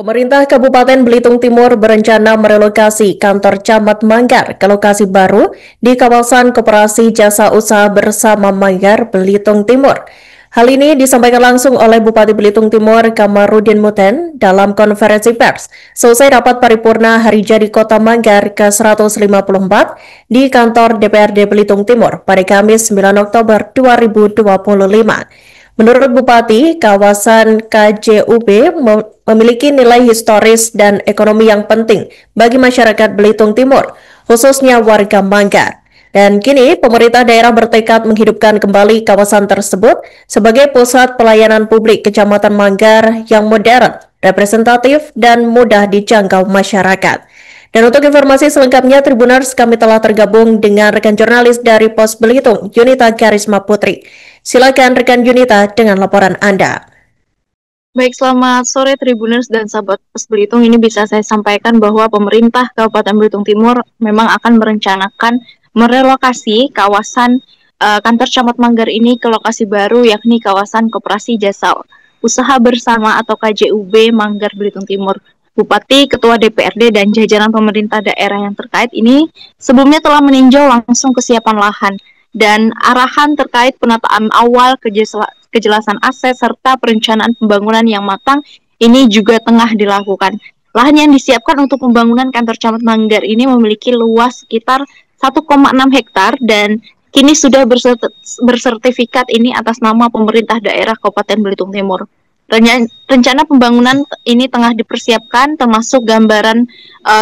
Pemerintah Kabupaten Belitung Timur berencana merelokasi kantor Camat Manggar ke lokasi baru di kawasan Koperasi Jasa Usaha Bersama Manggar, Belitung Timur. Hal ini disampaikan langsung oleh Bupati Belitung Timur Kamarudin Muten dalam konferensi pers selesai rapat paripurna Hari Jadi Kota Manggar ke-154 di kantor DPRD Belitung Timur pada Kamis 9 Oktober 2025. Menurut Bupati, kawasan KJUB memiliki nilai historis dan ekonomi yang penting bagi masyarakat Belitung Timur, khususnya warga Manggar. Dan kini pemerintah daerah bertekad menghidupkan kembali kawasan tersebut sebagai pusat pelayanan publik Kecamatan Manggar yang modern, representatif, dan mudah dijangkau masyarakat. Dan untuk informasi selengkapnya, Tribuners, kami telah tergabung dengan rekan jurnalis dari Pos Belitung, Yunita Karisma Putri. Silakan rekan Yunita dengan laporan Anda. Baik, selamat sore Tribuners dan sahabat Pos Belitung. Ini bisa saya sampaikan bahwa pemerintah Kabupaten Belitung Timur memang akan merencanakan merelokasi kawasan kantor Camat Manggar ini ke lokasi baru, yakni kawasan Koperasi Jasa Usaha Bersama atau KJUB Manggar Belitung Timur. Bupati, Ketua DPRD, dan jajaran pemerintah daerah yang terkait ini sebelumnya telah meninjau langsung kesiapan lahan dan arahan terkait penataan awal, kejelasan aset, serta perencanaan pembangunan yang matang ini juga tengah dilakukan. Lahan yang disiapkan untuk pembangunan kantor Camat Manggar ini memiliki luas sekitar 1,6 hektar dan kini sudah bersertifikat ini atas nama pemerintah daerah Kabupaten Belitung Timur. Rencana pembangunan ini tengah dipersiapkan, termasuk gambaran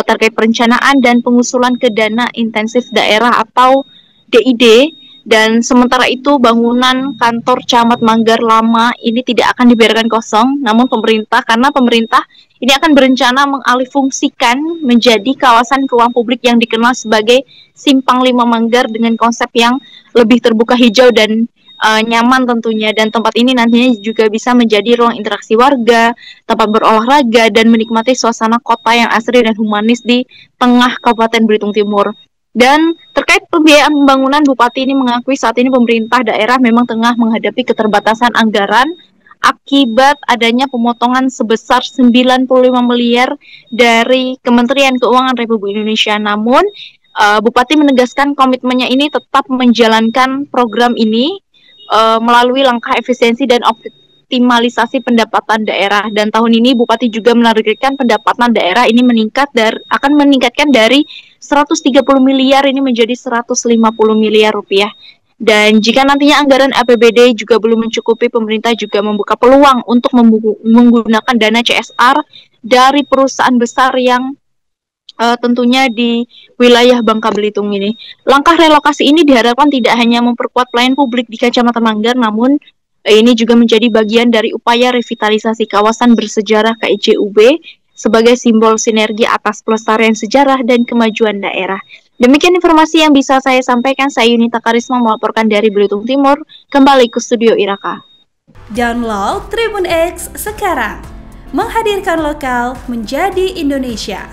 terkait perencanaan dan pengusulan ke dana intensif daerah atau DID. Dan sementara itu bangunan kantor Camat Manggar lama ini tidak akan dibiarkan kosong, namun karena pemerintah ini akan berencana mengalihfungsikan menjadi kawasan ruang publik yang dikenal sebagai Simpang 5 Manggar dengan konsep yang lebih terbuka, hijau, dan nyaman tentunya. Dan tempat ini nantinya juga bisa menjadi ruang interaksi warga, tempat berolahraga, dan menikmati suasana kota yang asri dan humanis di tengah Kabupaten Belitung Timur. Dan terkait pembiayaan pembangunan, Bupati ini mengakui saat ini pemerintah daerah memang tengah menghadapi keterbatasan anggaran akibat adanya pemotongan sebesar 95 miliar dari Kementerian Keuangan Republik Indonesia. Namun, Bupati menegaskan komitmennya ini tetap menjalankan program ini melalui langkah efisiensi dan optimalisasi pendapatan daerah. Dan tahun ini Bupati juga menargetkan pendapatan daerah ini akan meningkatkan dari 130 miliar ini menjadi 150 miliar rupiah. Dan jika nantinya anggaran APBD juga belum mencukupi, pemerintah juga membuka peluang untuk menggunakan dana CSR dari perusahaan besar yang tentunya di wilayah Bangka Belitung ini. Langkah relokasi ini diharapkan tidak hanya memperkuat pelayanan publik di Kecamatan Manggar, namun ini juga menjadi bagian dari upaya revitalisasi kawasan bersejarah KJUB sebagai simbol sinergi atas pelestarian sejarah dan kemajuan daerah. Demikian informasi yang bisa saya sampaikan. Saya Yunita Karisma melaporkan dari Belitung Timur. Kembali ke studio Iraka. Download Tribun X sekarang, menghadirkan lokal menjadi Indonesia.